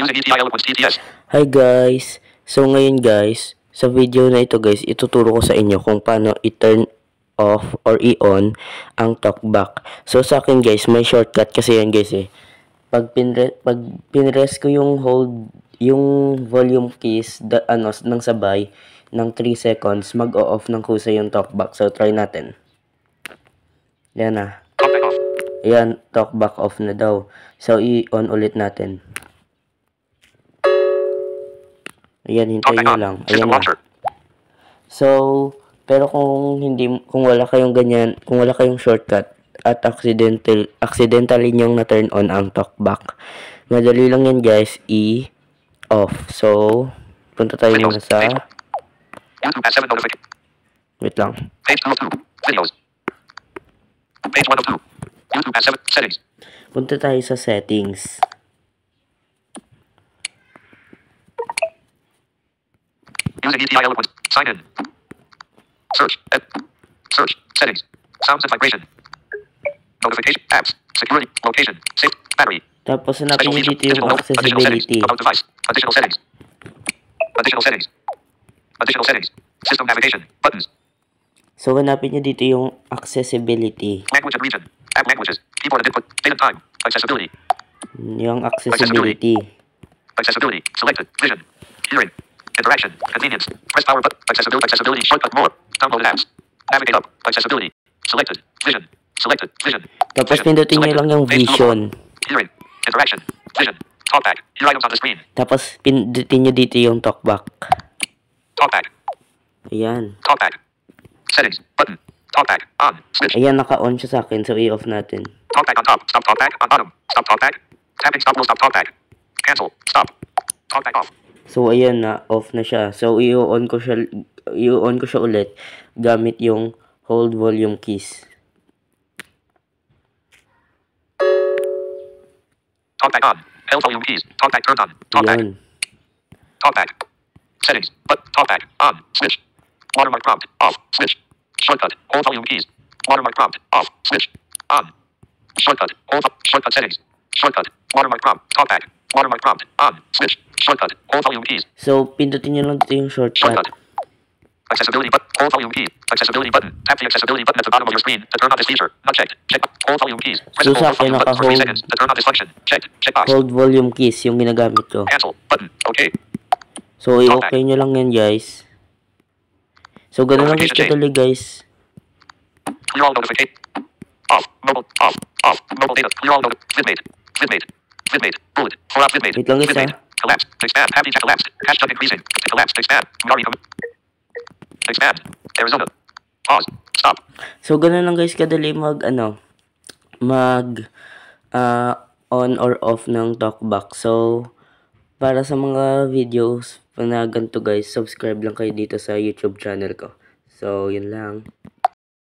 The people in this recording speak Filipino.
Using ETI Eloquence TTS. Hi guys! So ngayon guys, sa video na ito guys, ituturo ko sa inyo kung paano i-turn off or i-on ang talkback. So sa akin guys, may shortcut kasi yan guys eh. Pag pinress ko yung hold, yung volume keys, ng sabay, ng 3 seconds, mag-o-off ng kusa yung talkback. So try natin. Yan na. Talkback off. Ayan, talkback off na daw. So i-on ulit natin. Ayan, hintayin nyo lang. Ayan na. So, pero kung wala kayong ganyan, kung wala kayong shortcut at accidentally nyong na-turn on ang talkback, madali lang yan guys, i-off. So, punta tayo muna sa YouTube at 7 notification. wait lang. Page 2 of 2. Videos. Page 1 of 2. YouTube at 7 settings. Punta tayo sa settings. Using ETI Eloquence. Sign in. Search. Search. Settings. Sounds and vibration. Notification. Apps. Security. Location. Safe. Battery. Tapos hanapin nyo dito yung Additional settings. accessibility. About device. Additional settings. Additional settings. Additional settings. System navigation. Buttons. So, hanapin nyo dito yung accessibility. Language and region. Add languages. Keyboard and input. Date and time. Accessibility. Yung accessibility. Accessibility. Selected. Vision. Hearing. Interaction. Convenience. Press power button. Accessibility. Accessibility. Shortcut more. Download apps. Navigate up. Accessibility. Selected. Vision. Selected. Vision. Tapos Vision. pindutin nyo Selected. lang yung Page vision. Hearing. Interaction. Vision. Talkback. Hear items on the screen. Tapos pindutin nyo dito yung talkback. Talkback. Ayan. Talkback. Settings. Button. Talkback. On. Switch. Ayan, naka-on siya sa akin. So, i-off natin. Talkback on top. Stop talkback on bottom. Stop talkback. Tapping stop will stop talkback. Cancel. Stop. Talkback off. So, ayan na. Off na siya. So, i-on ko siya ulit gamit yung hold volume keys. Talkback on. Held volume keys. Talkback turned on. Talkback. Ayan. Talkback. Settings. But talkback. On. Switch. Watermark prompt. Off. Switch. Shortcut. Hold volume keys. Watermark prompt. Off. Switch. On. Shortcut. Hold up. Shortcut settings. Shortcut. Watermark prompt. Talkback. Watermark prompt. On. Switch. Shortcut. Hold volume keys. So, pindutin nyo lang dito yung shortcut. Shortcut. Accessibility button. Hold volume key. Accessibility button. Tap the accessibility button at the bottom of your screen to turn on this feature. Not checked. Check. Hold volume keys. Press So, hold sa volume akin, button for 3 naka-hold. seconds to turn on this function. Checked. Checkbox. Hold volume keys yung ginagamit ko. Cancel. Button. Okay. So, i-okay nyo lang yan guys. So, ganun lang guys kadali guys. Clear all notification. Off. Mobile. Off. Off. Mobile data. Clear all Vidmate. Vidmate. Vidmate. Bullet. 4 out Vidmate. Wait lang guys Vidmate. Collapsed. Expand. Happy check collapsed. Hashtag increasing. Collapsed. Expand. Mari. Expand. Arizona. Pause. Stop. So, ganun lang guys kadali on or off ng talkback. So, para sa mga videos na ganito guys, subscribe lang kayo dito sa YouTube channel ko. So, yun lang.